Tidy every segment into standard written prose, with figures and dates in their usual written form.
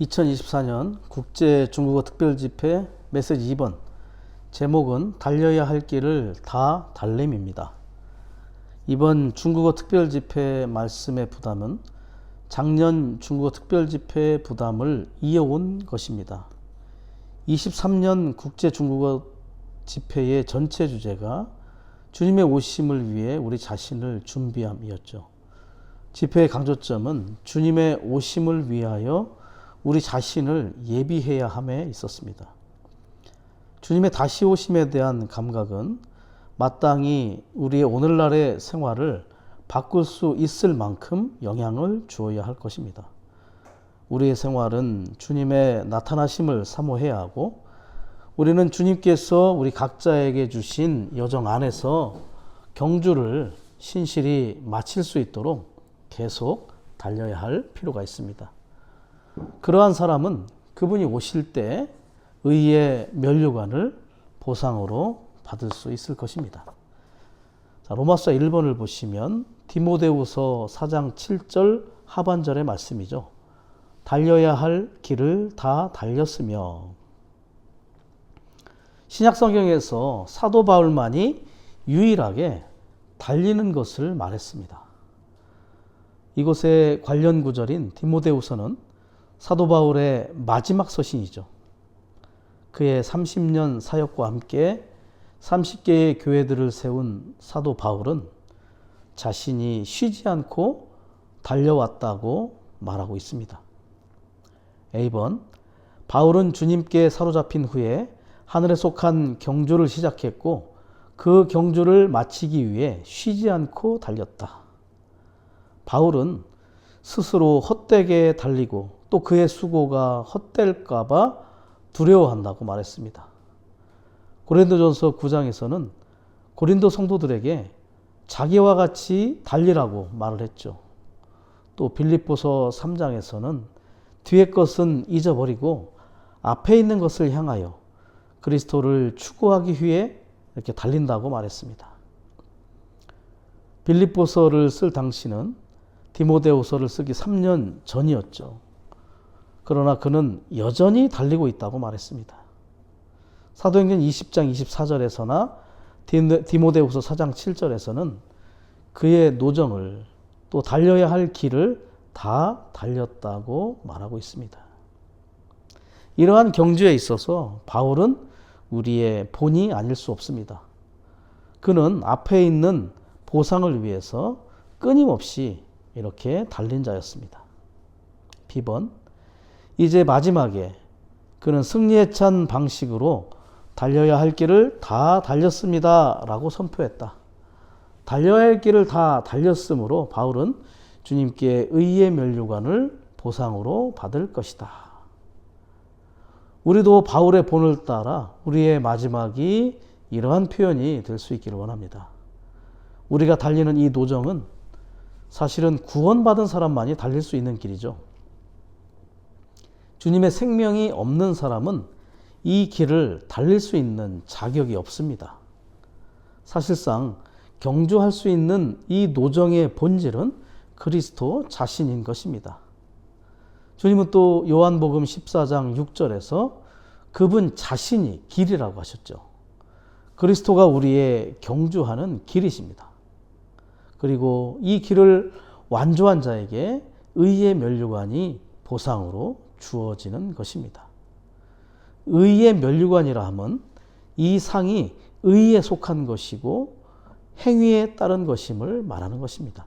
2024년 국제 중국어 특별집회 메시지 2번. 제목은 달려야 할 길을 다 달림입니다. 이번 중국어 특별집회 말씀의 부담은 작년 중국어 특별집회 부담을 이어온 것입니다. 23년 국제 중국어 집회의 전체 주제가 주님의 오심을 위해 우리 자신을 준비함이었죠. 집회의 강조점은 주님의 오심을 위하여 우리 자신을 예비해야 함에 있었습니다. 주님의 다시 오심에 대한 감각은 마땅히 우리의 오늘날의 생활을 바꿀 수 있을 만큼 영향을 주어야 할 것입니다. 우리의 생활은 주님의 나타나심을 사모해야 하고, 우리는 주님께서 우리 각자에게 주신 여정 안에서 경주를 신실히 마칠 수 있도록 계속 달려야 할 필요가 있습니다. 그러한 사람은 그분이 오실 때 의의 면류관을 보상으로 받을 수 있을 것입니다. 자, 로마서 1번을 보시면 디모데후서 4장 7절 하반절의 말씀이죠. 달려야 할 길을 다 달렸으며. 신약성경에서 사도 바울만이 유일하게 달리는 것을 말했습니다. 이곳의 관련 구절인 디모데후서는 사도 바울의 마지막 서신이죠. 그의 30년 사역과 함께 30개의 교회들을 세운 사도 바울은 자신이 쉬지 않고 달려왔다고 말하고 있습니다. A번, 바울은 주님께 사로잡힌 후에 하늘에 속한 경주를 시작했고 그 경주를 마치기 위해 쉬지 않고 달렸다. 바울은 스스로 헛되게 달리고 또 그의 수고가 헛될까 봐 두려워한다고 말했습니다. 고린도전서 9장에서는 고린도 성도들에게 자기와 같이 달리라고 말을 했죠. 또 빌립보서 3장에서는 뒤의 것은 잊어버리고 앞에 있는 것을 향하여 그리스도를 추구하기 위해 이렇게 달린다고 말했습니다. 빌립보서를 쓸 당시는 디모데후서를 쓰기 3년 전이었죠. 그러나 그는 여전히 달리고 있다고 말했습니다. 사도행전 20장 24절에서나 디모데후서 4장 7절에서는 그의 노정을 또 달려야 할 길을 다 달렸다고 말하고 있습니다. 이러한 경주에 있어서 바울은 우리의 본이 아닐 수 없습니다. 그는 앞에 있는 보상을 위해서 끊임없이 이렇게 달린 자였습니다. B번, 이제 마지막에 그는 승리에 찬 방식으로 달려야 할 길을 다 달렸습니다 라고 선포했다. 달려야 할 길을 다 달렸으므로 바울은 주님께 의의 면류관을 보상으로 받을 것이다. 우리도 바울의 본을 따라 우리의 마지막이 이러한 표현이 될 수 있기를 원합니다. 우리가 달리는 이 노정은 사실은 구원받은 사람만이 달릴 수 있는 길이죠. 주님의 생명이 없는 사람은 이 길을 달릴 수 있는 자격이 없습니다. 사실상 경주할 수 있는 이 노정의 본질은 그리스도 자신인 것입니다. 주님은 또 요한복음 14장 6절에서 그분 자신이 길이라고 하셨죠. 그리스도가 우리의 경주하는 길이십니다. 그리고 이 길을 완주한 자에게 의의 면류관이 보상으로 주어지는 것입니다. 의의 면류관이라 함은 이 상이 의에 속한 것이고 행위에 따른 것임을 말하는 것입니다.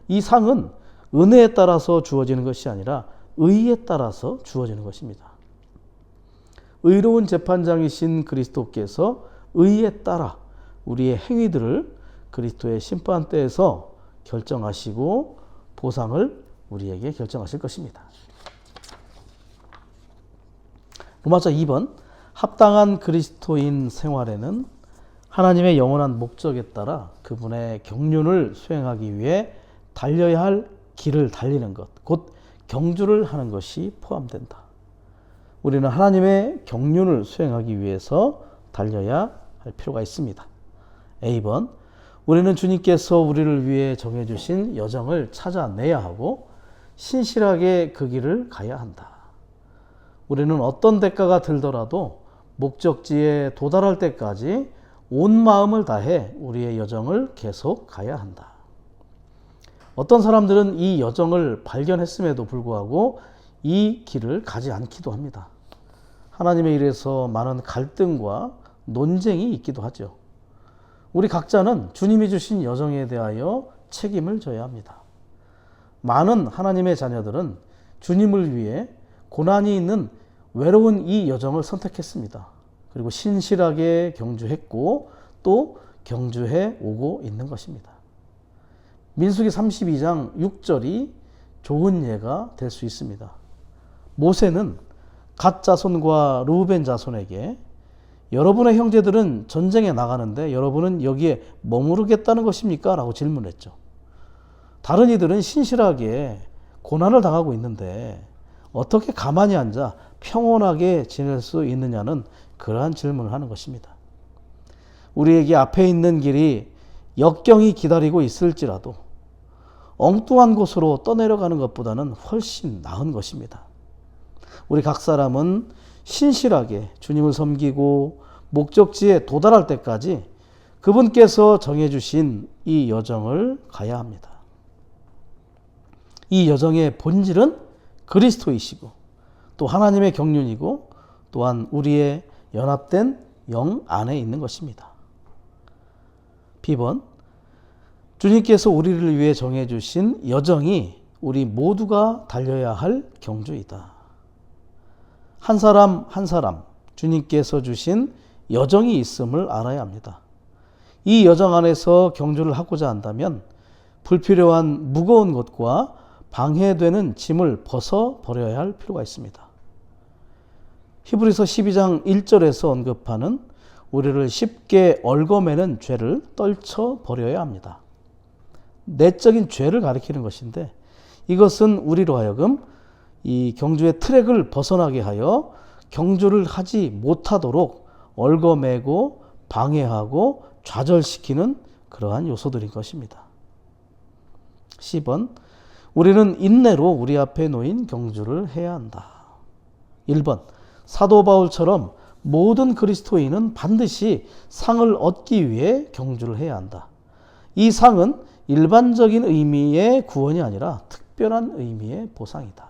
이 상은 은혜에 따라서 주어지는 것이 아니라 의에 따라서 주어지는 것입니다. 의로운 재판장이신 그리스도께서 의에 따라 우리의 행위들을 그리스도의 심판대에서 결정하시고 보상을 우리에게 결정하실 것입니다. 로마서 2번, 합당한 그리스도인 생활에는 하나님의 영원한 목적에 따라 그분의 경륜을 수행하기 위해 달려야 할 길을 달리는 것, 곧 경주를 하는 것이 포함된다. 우리는 하나님의 경륜을 수행하기 위해서 달려야 할 필요가 있습니다. A번, 우리는 주님께서 우리를 위해 정해주신 여정을 찾아내야 하고 신실하게 그 길을 가야 한다. 우리는 어떤 대가가 들더라도 목적지에 도달할 때까지 온 마음을 다해 우리의 여정을 계속 가야 한다. 어떤 사람들은 이 여정을 발견했음에도 불구하고 이 길을 가지 않기도 합니다. 하나님의 일에서 많은 갈등과 논쟁이 있기도 하죠. 우리 각자는 주님이 주신 여정에 대하여 책임을 져야 합니다. 많은 하나님의 자녀들은 주님을 위해 고난이 있는 외로운 이 여정을 선택했습니다. 그리고 신실하게 경주했고 또 경주해 오고 있는 것입니다. 민수기 32장 6절이 좋은 예가 될 수 있습니다. 모세는 갓 자손과 르우벤 자손에게 여러분의 형제들은 전쟁에 나가는데 여러분은 여기에 머무르겠다는 것입니까? 라고 질문했죠. 다른 이들은 신실하게 고난을 당하고 있는데 어떻게 가만히 앉아 평온하게 지낼 수 있느냐는 그러한 질문을 하는 것입니다. 우리에게 앞에 있는 길이 역경이 기다리고 있을지라도 엉뚱한 곳으로 떠내려가는 것보다는 훨씬 나은 것입니다. 우리 각 사람은 신실하게 주님을 섬기고 목적지에 도달할 때까지 그분께서 정해주신 이 여정을 가야 합니다. 이 여정의 본질은 그리스도이시고 또 하나님의 경륜이고 또한 우리의 연합된 영 안에 있는 것입니다. B번, 주님께서 우리를 위해 정해주신 여정이 우리 모두가 달려야 할 경주이다. 한 사람 한 사람 주님께서 주신 여정이 있음을 알아야 합니다. 이 여정 안에서 경주를 하고자 한다면 불필요한 무거운 것과 방해되는 짐을 벗어버려야 할 필요가 있습니다. 히브리서 12장 1절에서 언급하는 우리를 쉽게 얽어매는 죄를 떨쳐버려야 합니다. 내적인 죄를 가리키는 것인데 이것은 우리로 하여금 이 경주의 트랙을 벗어나게 하여 경주를 하지 못하도록 얽어매고 방해하고 좌절시키는 그러한 요소들인 것입니다. 10번, 우리는 인내로 우리 앞에 놓인 경주를 해야 한다. 1번, 사도 바울처럼 모든 그리스도인은 반드시 상을 얻기 위해 경주를 해야 한다. 이 상은 일반적인 의미의 구원이 아니라 특별한 의미의 보상이다.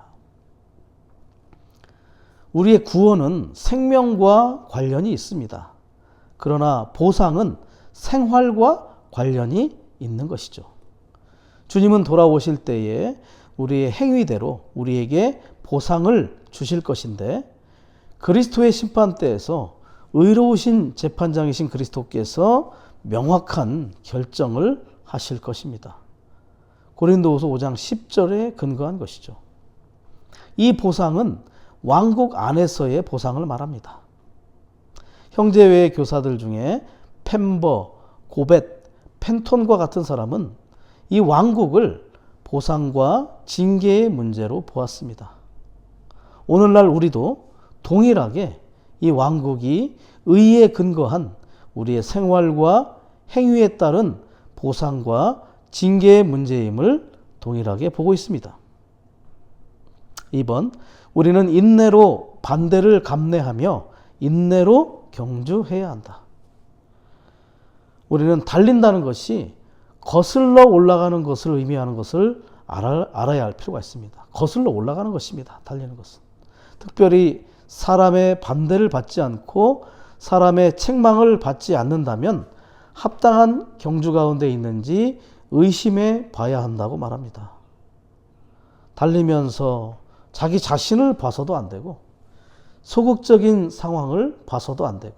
우리의 구원은 생명과 관련이 있습니다. 그러나 보상은 생활과 관련이 있는 것이죠. 주님은 돌아오실 때에 우리의 행위대로 우리에게 보상을 주실 것인데 그리스도의 심판대에서 의로우신 재판장이신 그리스도께서 명확한 결정을 하실 것입니다. 고린도후서 5장 10절에 근거한 것이죠. 이 보상은 왕국 안에서의 보상을 말합니다. 형제외 교사들 중에 펜버, 고벳, 펜톤과 같은 사람은 이 왕국을 보상과 징계의 문제로 보았습니다. 오늘날 우리도 동일하게 이 왕국이 의에 근거한 우리의 생활과 행위에 따른 보상과 징계의 문제임을 동일하게 보고 있습니다. 2번, 우리는 인내로 반대를 감내하며 인내로 경주해야 한다. 우리는 달린다는 것이 거슬러 올라가는 것을 의미하는 것을 알아야 할 필요가 있습니다. 거슬러 올라가는 것입니다. 달리는 것은. 특별히 사람의 반대를 받지 않고 사람의 책망을 받지 않는다면 합당한 경주 가운데 있는지 의심해 봐야 한다고 말합니다. 달리면서 자기 자신을 봐서도 안 되고 소극적인 상황을 봐서도 안 되고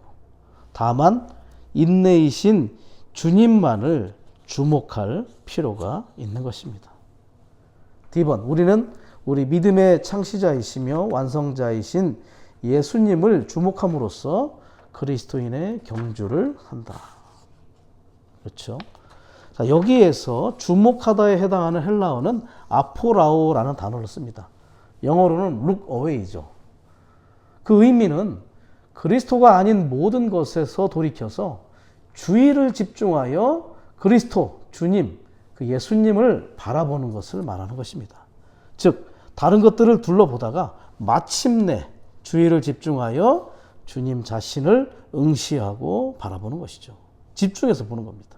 다만 인내이신 주님만을 주목할 필요가 있는 것입니다. D번, 우리는 우리 믿음의 창시자이시며 완성자이신 예수님을 주목함으로써 그리스도인의 경주를 한다. 그렇죠? 자, 여기에서 주목하다에 해당하는 헬라어는 아포라오라는 단어를 씁니다. 영어로는 look away죠. 그 의미는 그리스도가 아닌 모든 것에서 돌이켜서 주의를 집중하여 그리스도, 주님, 그 예수님을 바라보는 것을 말하는 것입니다. 즉 다른 것들을 둘러보다가 마침내 주의를 집중하여 주님 자신을 응시하고 바라보는 것이죠. 집중해서 보는 겁니다.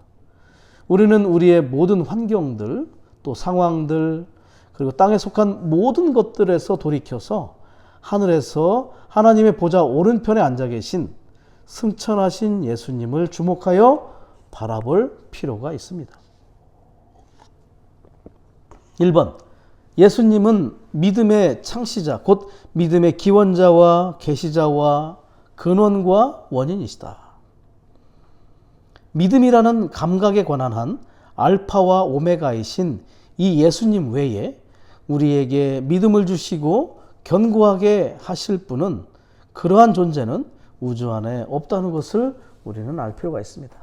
우리는 우리의 모든 환경들, 또 상황들, 그리고 땅에 속한 모든 것들에서 돌이켜서 하늘에서 하나님의 보좌 오른편에 앉아 계신 승천하신 예수님을 주목하여 바라볼 필요가 있습니다. 1번, 예수님은 믿음의 창시자, 곧 믿음의 기원자와 계시자와 근원과 원인이시다. 믿음이라는 감각에 관한 한 알파와 오메가이신 이 예수님 외에 우리에게 믿음을 주시고 견고하게 하실 분은, 그러한 존재는 우주 안에 없다는 것을 우리는 알 필요가 있습니다.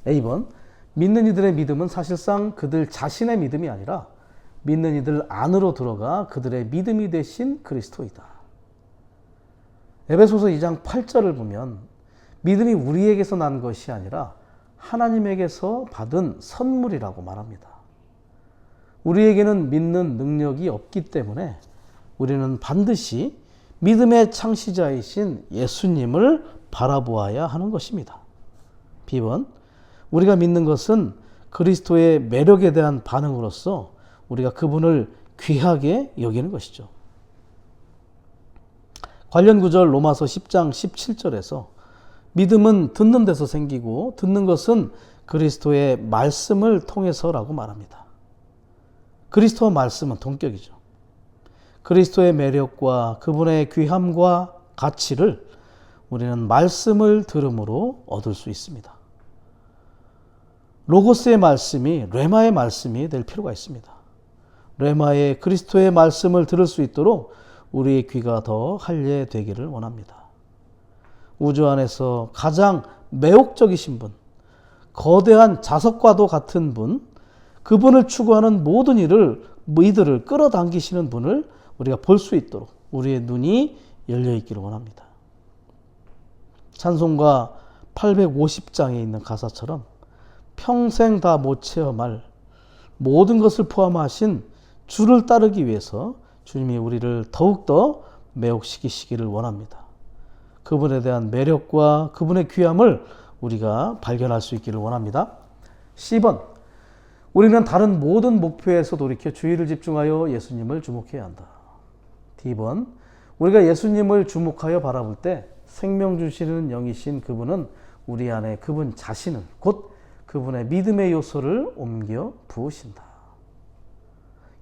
A번, 믿는 이들의 믿음은 사실상 그들 자신의 믿음이 아니라 믿는 이들 안으로 들어가 그들의 믿음이 되신 그리스도이다. 에베소서 2장 8절을 보면 믿음이 우리에게서 난 것이 아니라 하나님에게서 받은 선물이라고 말합니다. 우리에게는 믿는 능력이 없기 때문에 우리는 반드시 믿음의 창시자이신 예수님을 바라보아야 하는 것입니다. B번, 우리가 믿는 것은 그리스도의 매력에 대한 반응으로서 우리가 그분을 귀하게 여기는 것이죠. 관련 구절 로마서 10장 17절에서 믿음은 듣는 데서 생기고 듣는 것은 그리스도의 말씀을 통해서라고 말합니다. 그리스도와 말씀은 동격이죠. 그리스도의 매력과 그분의 귀함과 가치를 우리는 말씀을 들음으로 얻을 수 있습니다. 로고스의 말씀이 레마의 말씀이 될 필요가 있습니다. 레마의 그리스도의 말씀을 들을 수 있도록 우리의 귀가 더 할례되기를 원합니다. 우주 안에서 가장 매혹적이신 분, 거대한 자석과도 같은 분, 그분을 추구하는 모든 이들을 끌어당기시는 분을 우리가 볼 수 있도록 우리의 눈이 열려 있기를 원합니다. 찬송가 850장에 있는 가사처럼 평생 다 못 체험할 모든 것을 포함하신 주를 따르기 위해서 주님이 우리를 더욱더 매혹시키시기를 원합니다. 그분에 대한 매력과 그분의 귀함을 우리가 발견할 수 있기를 원합니다. C번, 우리는 다른 모든 목표에서 돌이켜 주의를 집중하여 예수님을 주목해야 한다. D번, 우리가 예수님을 주목하여 바라볼 때 생명 주시는 영이신 그분은 우리 안에 그분 자신을, 곧 그분의 믿음의 요소를 옮겨 부으신다.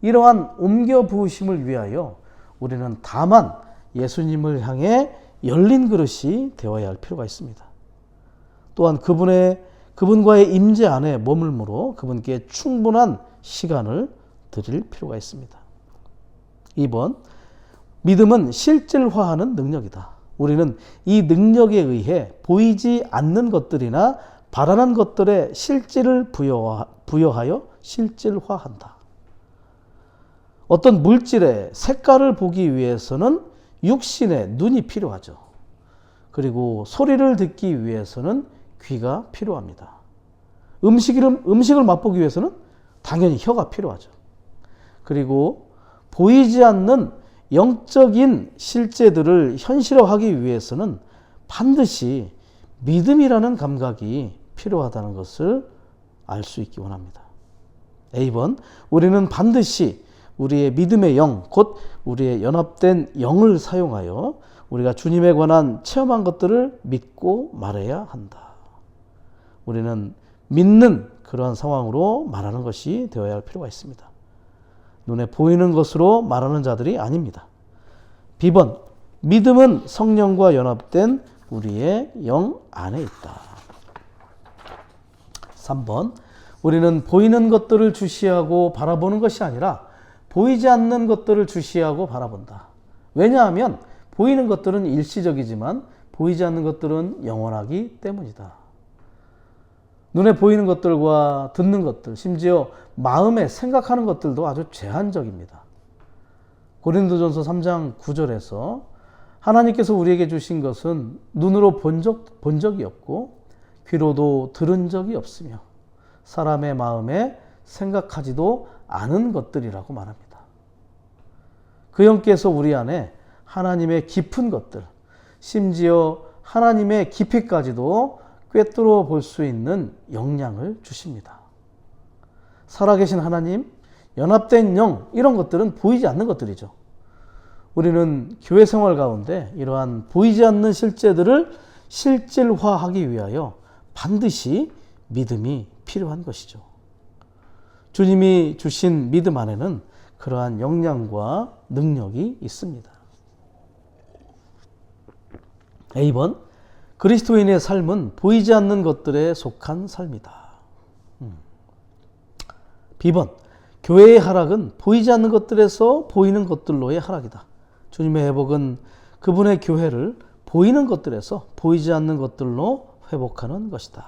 이러한 옮겨 부으심을 위하여 우리는 다만 예수님을 향해 열린 그릇이 되어야 할 필요가 있습니다. 또한 그분과의 임재 안에 머물므로 그분께 충분한 시간을 드릴 필요가 있습니다. 2번, 믿음은 실질화하는 능력이다. 우리는 이 능력에 의해 보이지 않는 것들이나 바라는 것들의 실질을 부여하여 실질화한다. 어떤 물질의 색깔을 보기 위해서는 육신의 눈이 필요하죠. 그리고 소리를 듣기 위해서는 귀가 필요합니다. 음식을 맛보기 위해서는 당연히 혀가 필요하죠. 그리고 보이지 않는 영적인 실제들을 현실화하기 위해서는 반드시 믿음이라는 감각이 필요하다는 것을 알 수 있기 원합니다. A번, 우리는 반드시 우리의 믿음의 영, 곧 우리의 연합된 영을 사용하여 우리가 주님에 관한 체험한 것들을 믿고 말해야 한다. 우리는 믿는 그러한 상황으로 말하는 것이 되어야 할 필요가 있습니다. 눈에 보이는 것으로 말하는 자들이 아닙니다. B번, 믿음은 성령과 연합된 우리의 영 안에 있다. 3번, 우리는 보이는 것들을 주시하고 바라보는 것이 아니라 보이지 않는 것들을 주시하고 바라본다. 왜냐하면 보이는 것들은 일시적이지만 보이지 않는 것들은 영원하기 때문이다. 눈에 보이는 것들과 듣는 것들, 심지어 마음에 생각하는 것들도 아주 제한적입니다. 고린도전서 3장 9절에서 하나님께서 우리에게 주신 것은 눈으로 본 적이 없고 귀로도 들은 적이 없으며 사람의 마음에 생각하지도 않은 것들이라고 말합니다. 그 영께서 우리 안에 하나님의 깊은 것들, 심지어 하나님의 깊이까지도 꿰뚫어 볼 수 있는 역량을 주십니다. 살아계신 하나님, 연합된 영, 이런 것들은 보이지 않는 것들이죠. 우리는 교회 생활 가운데 이러한 보이지 않는 실제들을 실질화하기 위하여 반드시 믿음이 필요한 것이죠. 주님이 주신 믿음 안에는 그러한 역량과 능력이 있습니다. A번, 그리스도인의 삶은 보이지 않는 것들에 속한 삶이다. B번, 교회의 하락은 보이지 않는 것들에서 보이는 것들로의 하락이다. 주님의 회복은 그분의 교회를 보이는 것들에서 보이지 않는 것들로 회복하는 것이다.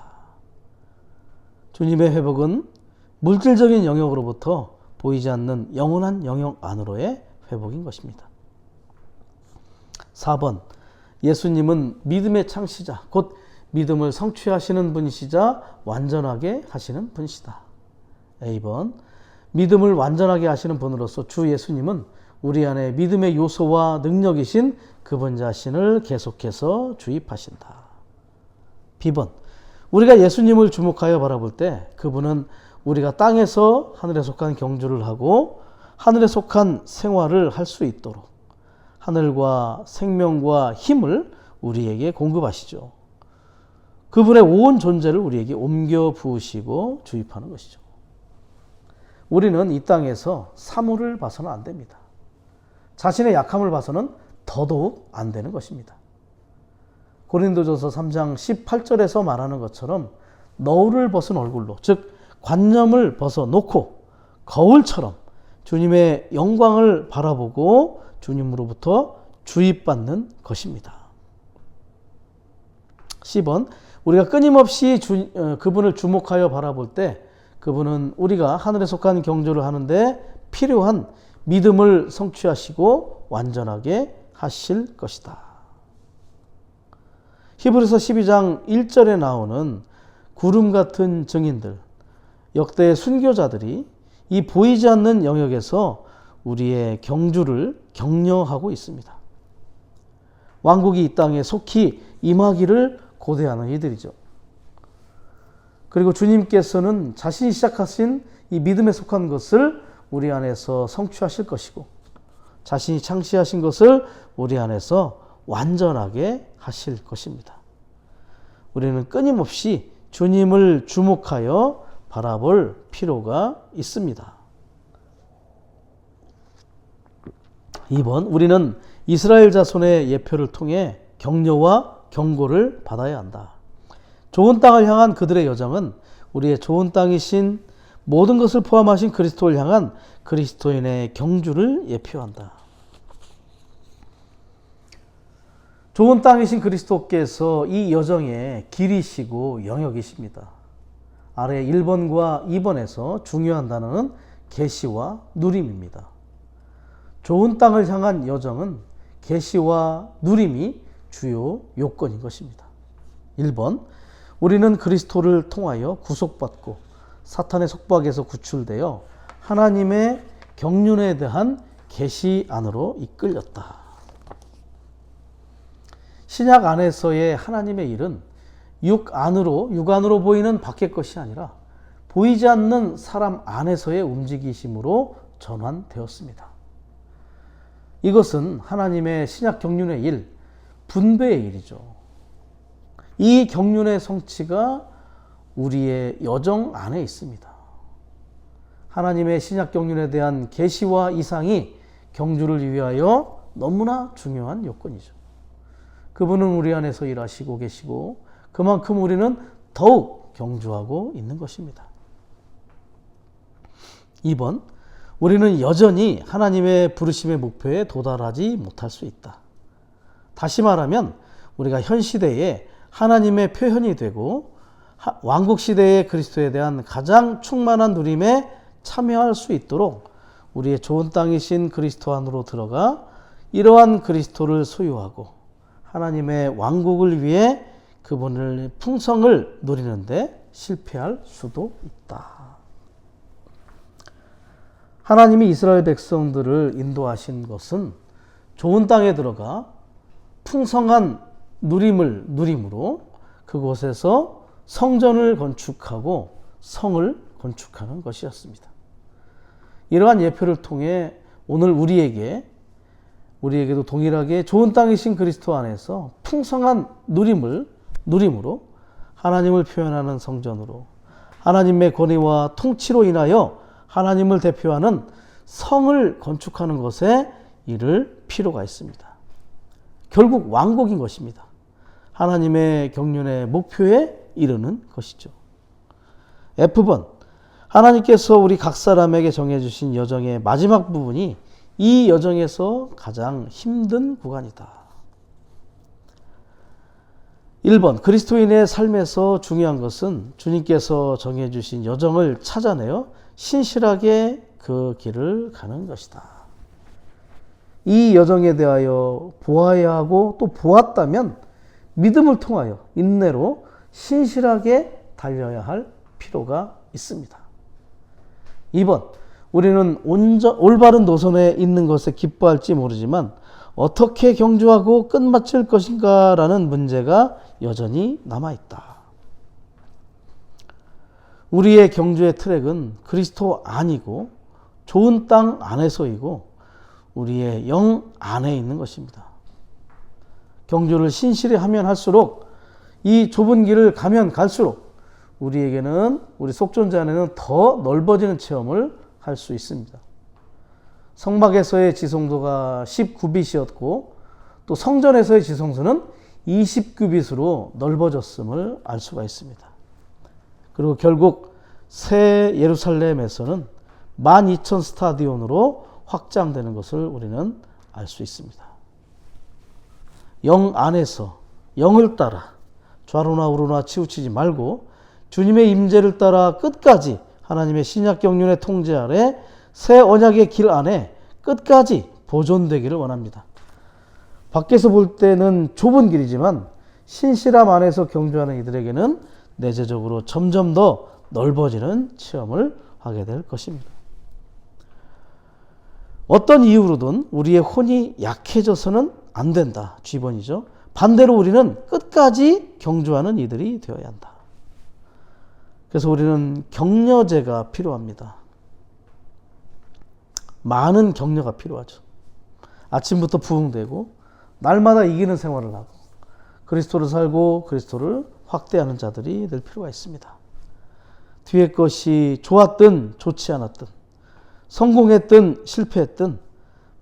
주님의 회복은 물질적인 영역으로부터 보이지 않는 영원한 영역 안으로의 회복인 것입니다. 4번, 예수님은 믿음의 창시자, 곧 믿음을 성취하시는 분이시자 완전하게 하시는 분이시다. A번, 믿음을 완전하게 하시는 분으로서 주 예수님은 우리 안에 믿음의 요소와 능력이신 그분 자신을 계속해서 주입하신다. B번, 우리가 예수님을 주목하여 바라볼 때 그분은 우리가 땅에서 하늘에 속한 경주를 하고 하늘에 속한 생활을 할 수 있도록 하늘과 생명과 힘을 우리에게 공급하시죠. 그분의 온 존재를 우리에게 옮겨 부으시고 주입하는 것이죠. 우리는 이 땅에서 사물을 봐서는 안 됩니다. 자신의 약함을 봐서는 더더욱 안 되는 것입니다. 고린도전서 3장 18절에서 말하는 것처럼 너울을 벗은 얼굴로, 즉 관념을 벗어놓고 거울처럼 주님의 영광을 바라보고 주님으로부터 주입받는 것입니다. 10번, 우리가 끊임없이 그분을 주목하여 바라볼 때 그분은 우리가 하늘에 속한 경주를 하는데 필요한 믿음을 성취하시고 완전하게 하실 것이다. 히브리서 12장 1절에 나오는 구름 같은 증인들, 역대의 순교자들이 이 보이지 않는 영역에서 우리의 경주를 격려하고 있습니다. 왕국이 이 땅에 속히 임하기를 고대하는 이들이죠. 그리고 주님께서는 자신이 시작하신 이 믿음에 속한 것을 우리 안에서 성취하실 것이고 자신이 창시하신 것을 우리 안에서 완전하게 하실 것입니다. 우리는 끊임없이 주님을 주목하여 바라볼 필요가 있습니다. 2번, 우리는 이스라엘 자손의 예표를 통해 격려와 경고를 받아야 한다. 좋은 땅을 향한 그들의 여정은 우리의 좋은 땅이신 모든 것을 포함하신 그리스도를 향한 그리스도인의 경주를 예표한다. 좋은 땅이신 그리스도께서 이 여정의 길이시고 영역이십니다. 아래 1번과 2번에서 중요한 단어는 계시와 누림입니다. 좋은 땅을 향한 여정은 계시와 누림이 주요 요건인 것입니다. 1번, 우리는 그리스도를 통하여 구속받고 사탄의 속박에서 구출되어 하나님의 경륜에 대한 계시 안으로 이끌렸다. 신약 안에서의 하나님의 일은 육 안으로 보이는 밖의 것이 아니라 보이지 않는 사람 안에서의 움직이심으로 전환되었습니다. 이것은 하나님의 신약 경륜의 일, 분배의 일이죠. 이 경륜의 성취가 우리의 여정 안에 있습니다. 하나님의 신약 경륜에 대한 계시와 이상이 경주를 위하여 너무나 중요한 요건이죠. 그분은 우리 안에서 일하시고 계시고 그만큼 우리는 더욱 경주하고 있는 것입니다. 2번, 우리는 여전히 하나님의 부르심의 목표에 도달하지 못할 수 있다. 다시 말하면 우리가 현 시대에 하나님의 표현이 되고 왕국 시대의 그리스도에 대한 가장 충만한 누림에 참여할 수 있도록 우리의 좋은 땅이신 그리스도 안으로 들어가 이러한 그리스도를 소유하고 하나님의 왕국을 위해 그분의 풍성을 누리는데 실패할 수도 있다. 하나님이 이스라엘 백성들을 인도하신 것은 좋은 땅에 들어가 풍성한 누림으로 그곳에서 성전을 건축하고 성을 건축하는 것이었습니다. 이러한 예표를 통해 오늘 우리에게도 동일하게 좋은 땅이신 그리스도 안에서 풍성한 누림으로 하나님을 표현하는 성전으로 하나님의 권위와 통치로 인하여 하나님을 대표하는 성을 건축하는 것에 이를 필요가 있습니다. 결국 왕국인 것입니다. 하나님의 경륜의 목표에 이르는 것이죠. F번, 하나님께서 우리 각 사람에게 정해주신 여정의 마지막 부분이 이 여정에서 가장 힘든 구간이다. 1번, 그리스도인의 삶에서 중요한 것은 주님께서 정해주신 여정을 찾아내어 신실하게 그 길을 가는 것이다. 이 여정에 대하여 보아야 하고 또 보았다면 믿음을 통하여 인내로 신실하게 달려야 할 필요가 있습니다. 2번, 우리는 올바른 노선에 있는 것에 기뻐할지 모르지만 어떻게 경주하고 끝마칠 것인가 라는 문제가 여전히 남아있다. 우리의 경주의 트랙은 그리스도 안이고 좋은 땅 안에서이고 우리의 영 안에 있는 것입니다. 경주를 신실히 하면 할수록 이 좁은 길을 가면 갈수록 우리 속전자 안에는 더 넓어지는 체험을 할 수 있습니다. 성막에서의 지성소가 19빗이었고 또 성전에서의 지성소는 20규빗으로 넓어졌음을 알 수가 있습니다. 그리고 결국 새 예루살렘에서는 12,000 스타디온으로 확장되는 것을 우리는 알 수 있습니다. 영 안에서 영을 따라 좌로나 우로나 치우치지 말고 주님의 임재를 따라 끝까지 하나님의 신약 경륜의 통제 아래 새 언약의 길 안에 끝까지 보존되기를 원합니다. 밖에서 볼 때는 좁은 길이지만 신실함 안에서 경주하는 이들에게는 내재적으로 점점 더 넓어지는 체험을 하게 될 것입니다. 어떤 이유로든 우리의 혼이 약해져서는 안 된다. G번이죠. 반대로 우리는 끝까지 경주하는 이들이 되어야 한다. 그래서 우리는 격려제가 필요합니다. 많은 격려가 필요하죠. 아침부터 부흥되고 날마다 이기는 생활을 하고 그리스도를 살고 그리스도를 확대하는 자들이 될 필요가 있습니다. 뒤에 것이 좋았든 좋지 않았든 성공했든 실패했든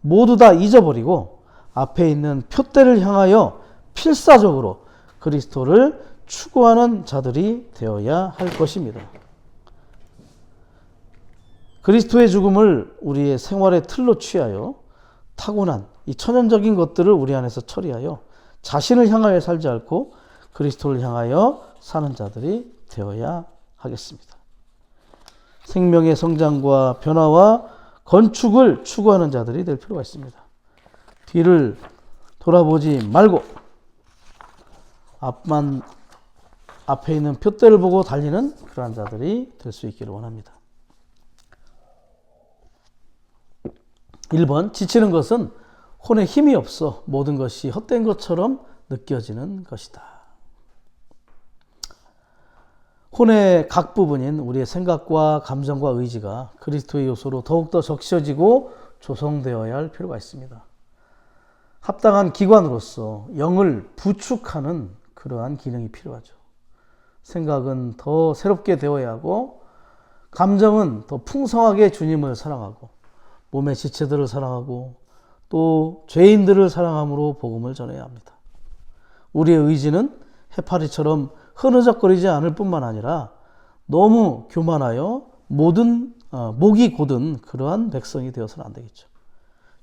모두 다 잊어버리고 앞에 있는 표대를 향하여 필사적으로 그리스도를 추구하는 자들이 되어야 할 것입니다. 그리스도의 죽음을 우리의 생활의 틀로 취하여 타고난 이 천연적인 것들을 우리 안에서 처리하여 자신을 향하여 살지 않고 그리스도를 향하여 사는 자들이 되어야 하겠습니다. 생명의 성장과 변화와 건축을 추구하는 자들이 될 필요가 있습니다. 뒤를 돌아보지 말고 앞에 있는 표대를 보고 달리는 그러한 자들이 될 수 있기를 원합니다. 1번, 지치는 것은 혼에 힘이 없어 모든 것이 헛된 것처럼 느껴지는 것이다. 혼의 각 부분인 우리의 생각과 감정과 의지가 그리스도의 요소로 더욱더 적셔지고 조성되어야 할 필요가 있습니다. 합당한 기관으로서 영을 부축하는 그러한 기능이 필요하죠. 생각은 더 새롭게 되어야 하고 감정은 더 풍성하게 주님을 사랑하고 몸의 지체들을 사랑하고 또 죄인들을 사랑함으로 복음을 전해야 합니다. 우리의 의지는 해파리처럼 흐느적거리지 않을 뿐만 아니라 너무 교만하여 목이 곧은 그러한 백성이 되어서는 안 되겠죠.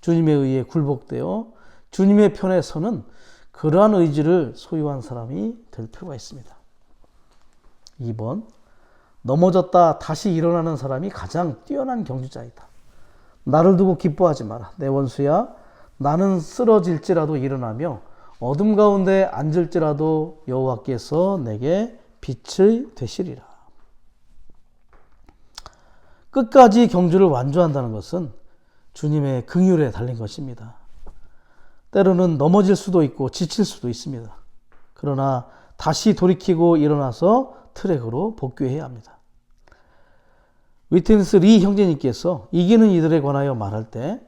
주님에 의해 굴복되어 주님의 편에 서는 그러한 의지를 소유한 사람이 될 필요가 있습니다. 2번, 넘어졌다 다시 일어나는 사람이 가장 뛰어난 경주자이다. 나를 두고 기뻐하지 마라. 내 원수야, 나는 쓰러질지라도 일어나며 어둠 가운데 앉을지라도 여호와께서 내게 빛이 되시리라. 끝까지 경주를 완주한다는 것은 주님의 긍휼에 달린 것입니다. 때로는 넘어질 수도 있고 지칠 수도 있습니다. 그러나 다시 돌이키고 일어나서 트랙으로 복귀해야 합니다. 위트니스 리 형제님께서 이기는 이들에 관하여 말할 때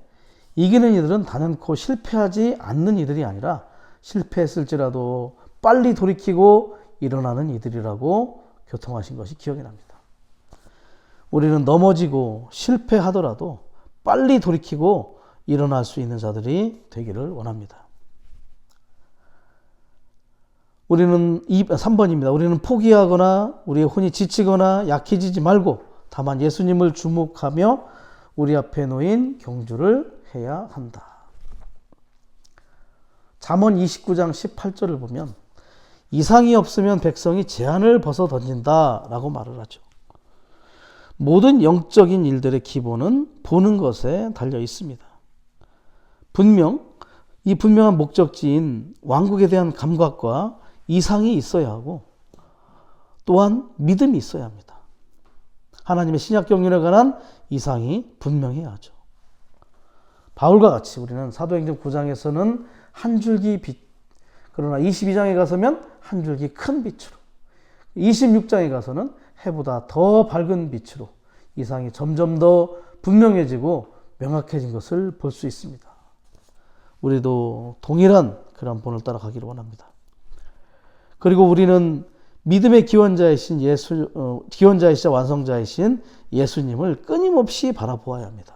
이기는 이들은 단연코 실패하지 않는 이들이 아니라 실패했을지라도 빨리 돌이키고 일어나는 이들이라고 교통하신 것이 기억이 납니다. 우리는 넘어지고 실패하더라도 빨리 돌이키고 일어날 수 있는 자들이 되기를 원합니다. 우리는 3번입니다. 우리는 포기하거나 우리의 혼이 지치거나 약해지지 말고 다만 예수님을 주목하며 우리 앞에 놓인 경주를 해야 한다. 잠언 29장 18절을 보면 이상이 없으면 백성이 제한을 벗어 던진다 라고 말을 하죠. 모든 영적인 일들의 기본은 보는 것에 달려 있습니다. 이 분명한 목적지인 왕국에 대한 감각과 이상이 있어야 하고 또한 믿음이 있어야 합니다. 하나님의 신약 경륜에 관한 이상이 분명해야 하죠. 바울과 같이 우리는 사도행전 9장에서는 한 줄기 빛, 그러나 22장에 가서면 한 줄기 큰 빛으로, 26장에 가서는 해보다 더 밝은 빛으로 이상이 점점 더 분명해지고 명확해진 것을 볼 수 있습니다. 우리도 동일한 그런 본을 따라가기를 원합니다. 그리고 우리는 믿음의 기원자이시자 완성자이신 예수님을 끊임없이 바라보아야 합니다.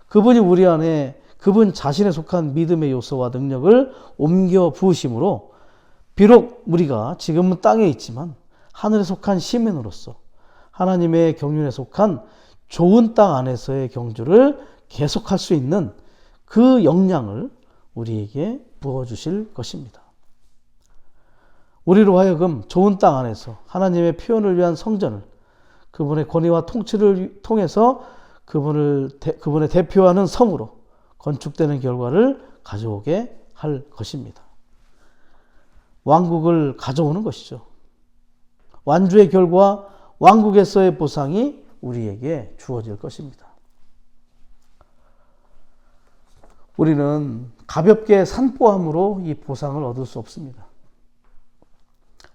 그분이 우리 안에 그분 자신에 속한 믿음의 요소와 능력을 옮겨 부으심으로 비록 우리가 지금은 땅에 있지만 하늘에 속한 시민으로서 하나님의 경륜에 속한 좋은 땅 안에서의 경주를 계속할 수 있는 그 역량을 우리에게 부어주실 것입니다. 우리로 하여금 좋은 땅 안에서 하나님의 표현을 위한 성전을 그분의 권위와 통치를 통해서 그분의 대표하는 성으로 건축되는 결과를 가져오게 할 것입니다. 왕국을 가져오는 것이죠. 완주의 결과 왕국에서의 보상이 우리에게 주어질 것입니다. 우리는 가볍게 산보함으로 이 보상을 얻을 수 없습니다.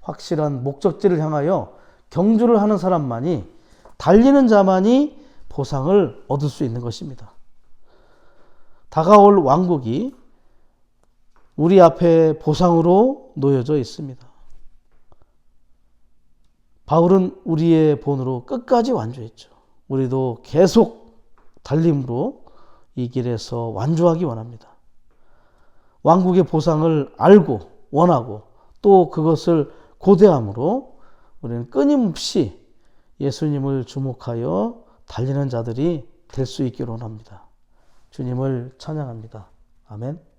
확실한 목적지를 향하여 경주를 하는 사람만이, 달리는 자만이 보상을 얻을 수 있는 것입니다. 다가올 왕국이 우리 앞에 보상으로 놓여져 있습니다. 바울은 우리의 본으로 끝까지 완주했죠. 우리도 계속 달림으로 이 길에서 완주하기 원합니다. 왕국의 보상을 알고 원하고 또 그것을 고대함으로 우리는 끊임없이 예수님을 주목하여 달리는 자들이 될 수 있기를 원합니다. 주님을 찬양합니다. 아멘.